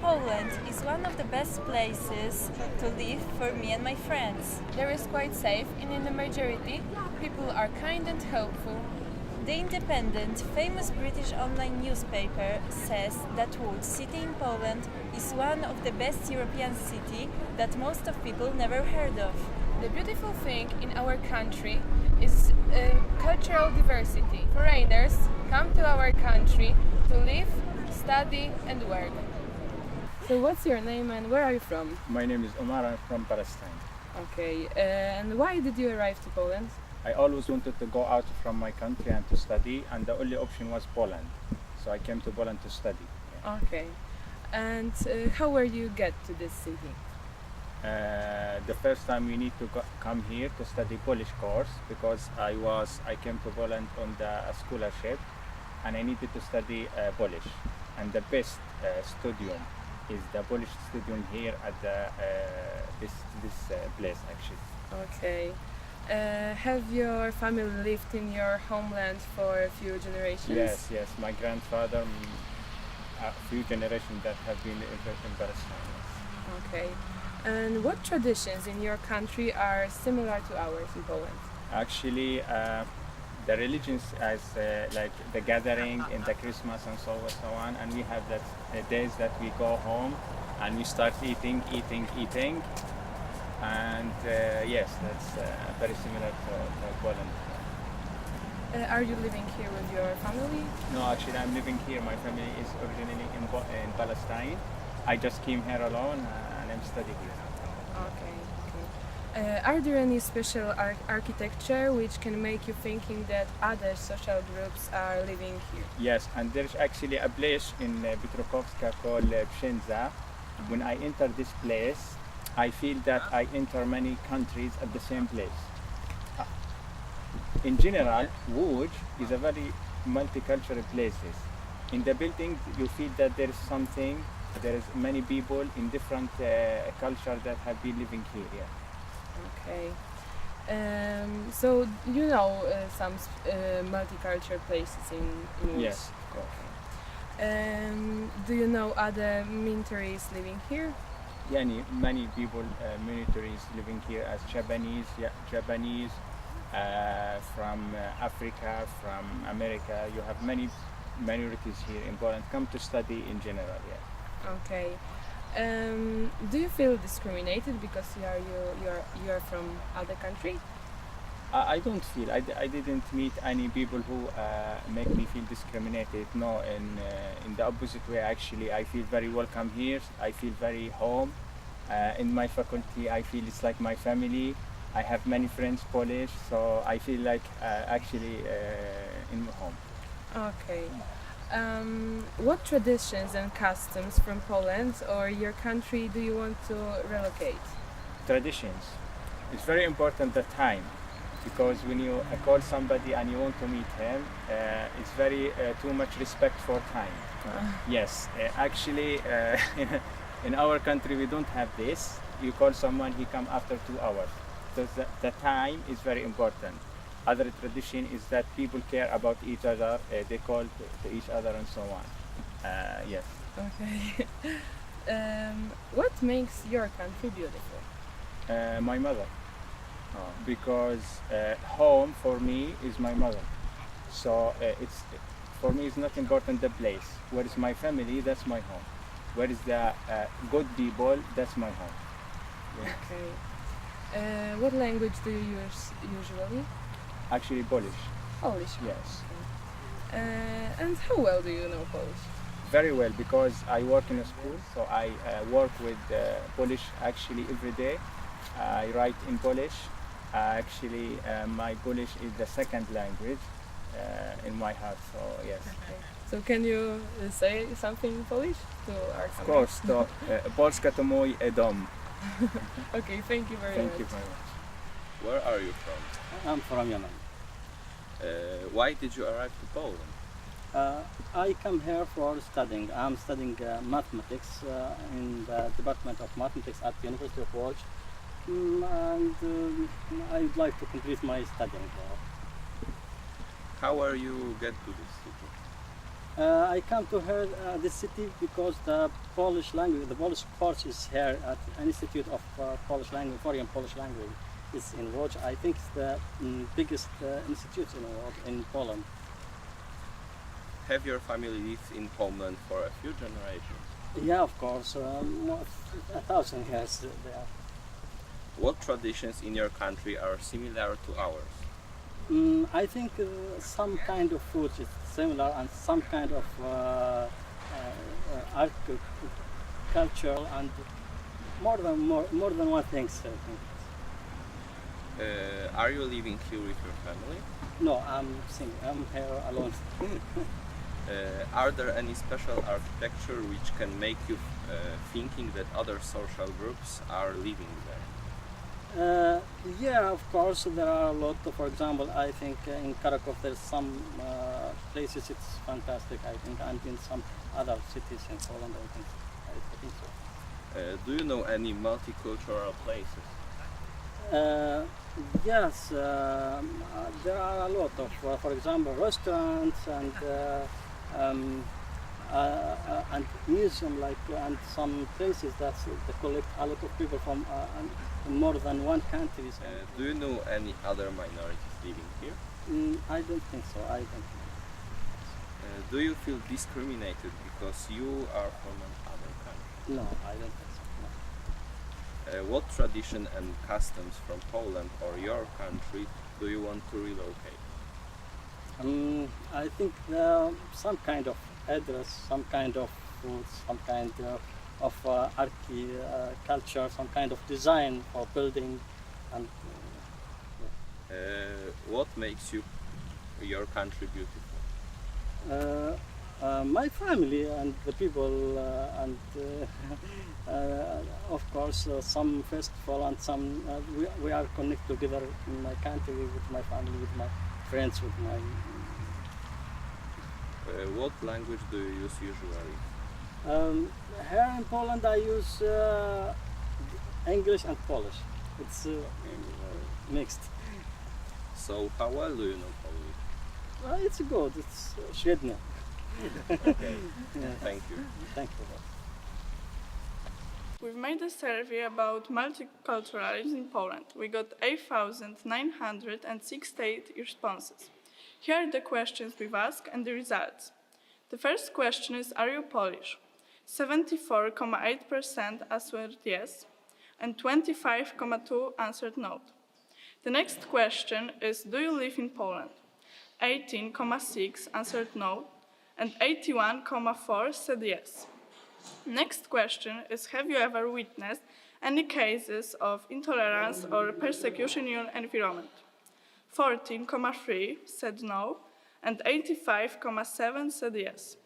Poland is one of the best places to live for me and my friends. There is quite safe and in the majority, people are kind and helpful. The Independent, famous British online newspaper, says that Łódź city in Poland is one of the best European city that most of people never heard of. The beautiful thing in our country is cultural diversity. Foreigners come to our country to live, study and work. So what's your name and where are you from? My name is Omar, I'm from Palestine. Okay, and why did you arrive to Poland? I always wanted to go out from my country and to study, and the only option was Poland. So I came to Poland to study. Okay, and how were you get to this city? The first time we need to come here to study Polish course because I came to Poland on the scholarship and I needed to study Polish. And the best studium is the Polish studium here at this place actually. Okay. Have your family lived in your homeland for a few generations? Yes. My grandfather, a few generations that have been in Palestine. Okay. And what traditions in your country are similar to ours in Poland? Actually, the religions as like the gathering in the Christmas and so on, and we have that days that we go home and we start eating, and yes, that's very similar to Poland. Are you living here with your family? No, actually, I'm living here. My family is originally in Palestine. I just came here alone and I'm studying here. Okay. Are there any special architecture which can make you thinking that other social groups are living here? Yes, and there's actually a place in Piotrkowska called Pszenza. When I enter this place, I feel that I enter many countries at the same place. In general, Łódź is a very multicultural place. In the building, you feel that there is something. There is many people in different culture that have been living here. Yeah. Okay. So you know some multicultural places in Łódź? Yes, of course. Do you know other militaries living here? Yeah, many people, militaries living here as Japanese, from Africa, from America. You have many minorities here in Poland come to study in general. Yeah. Okay. Do you feel discriminated because you are from other country? I don't feel. I didn't meet any people who make me feel discriminated. No, in the opposite way. Actually, I feel very welcome here. I feel very home. In my faculty, I feel it's like my family. I have many friends Polish, so I feel like actually in home. Okay. What traditions and customs from Poland or your country do you want to relocate? Traditions. It's very important the time, because when you call somebody and you want to meet him, it's very too much respect for time. Yes, actually, in our country we don't have this. You call someone, he come after 2 hours. So the time is very important. Other tradition is that people care about each other, they call to each other and so on. Yes. Okay. What makes your country beautiful? My mother. Because home for me is my mother. So for me it's not important the place. Where is my family, that's my home. Where is the good people, that's my home. Yeah. Okay. What language do you use usually? Actually Polish. Polish. Yes. And how well do you know Polish? Very well, because I work in a school, so I work with Polish actually every day. I write in Polish. Actually, my Polish is the second language in my heart, so yes. Okay. So can you say something in Polish to our Of course, to Polska to mój dom. Okay, thank you very Thank much. you very much. Where are you from? I'm from Yemen. Why did you arrive to Poland? I come here for studying. I'm studying mathematics in the Department of Mathematics at the University of Łódź, and I'd like to complete my studying here. How are you get to this city? I come to here, this city, because the Polish language, the Polish course is here at Institute of Polish Language, Foreign Polish Language. It's in Łódź. I think it's the biggest institute in the world, in Poland. Have your family lived in Poland for a few generations? Yeah, of course, more, 1,000 years there. What traditions in your country are similar to ours? I think some kind of food is similar, and some kind of art, culture, and more than one thing. I think. Are you living here with your family? No, I'm single. I'm here alone. Are there any special architecture which can make you thinking that other social groups are living there? Yeah, of course, there are a lot. For example, I think in Krakow there's some places it's fantastic, I think, and in some other cities in Poland, I think so. Do you know any multicultural places? Yes, there are a lot of, for example, restaurants and museum, like, and some places that collect a lot of people from more than one country. Do you know any other minorities living here? I don't think so. I don't think. Do you feel discriminated because you are from another country? No, I don't think so. No. What tradition and customs from Poland or your country do you want to relocate? I think some kind of address, some kind of food, some kind of culture, some kind of design for building, and What makes your country beautiful? my family and the people, and of course some festival, and some we are connected together in my country, with my family, with my friends, with my. What language do you use usually? Here in Poland I use English and Polish. It's mixed. So how well do you know Polish? It's good. It's średnio. Okay, Yeah. thank you. Thank you. We've made a survey about multiculturalism in Poland. We got 8,968 responses. Here are the questions we've asked and the results. The first question is, are you Polish? 74.8% answered yes, and 25.2% answered no. The next question is, do you live in Poland? 18.6% answered no, and 81.4% said yes. Next question is, have you ever witnessed any cases of intolerance or persecution in your environment? 14.3% said no, and 85.7% said yes.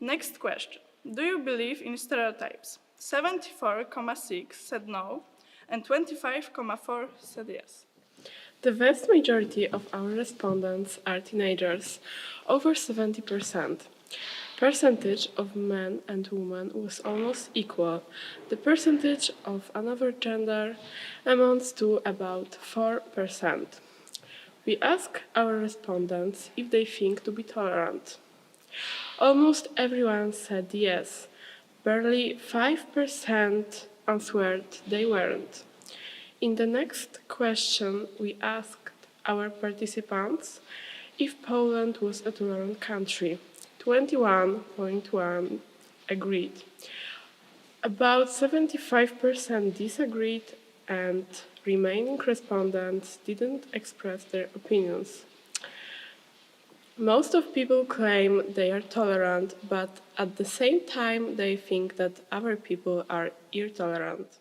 Next question, do you believe in stereotypes? 74.6% said no, and 25.4% said yes. The vast majority of our respondents are teenagers, over 70%. Percentage of men and women was almost equal. The percentage of another gender amounts to about 4%. We ask our respondents if they think to be tolerant. Almost everyone said yes. Barely 5% answered they weren't. In the next question, we asked our participants if Poland was a tolerant country. 21.1% agreed. About 75% disagreed, and remaining respondents didn't express their opinions. Most of people claim they are tolerant, but at the same time they think that other people are intolerant.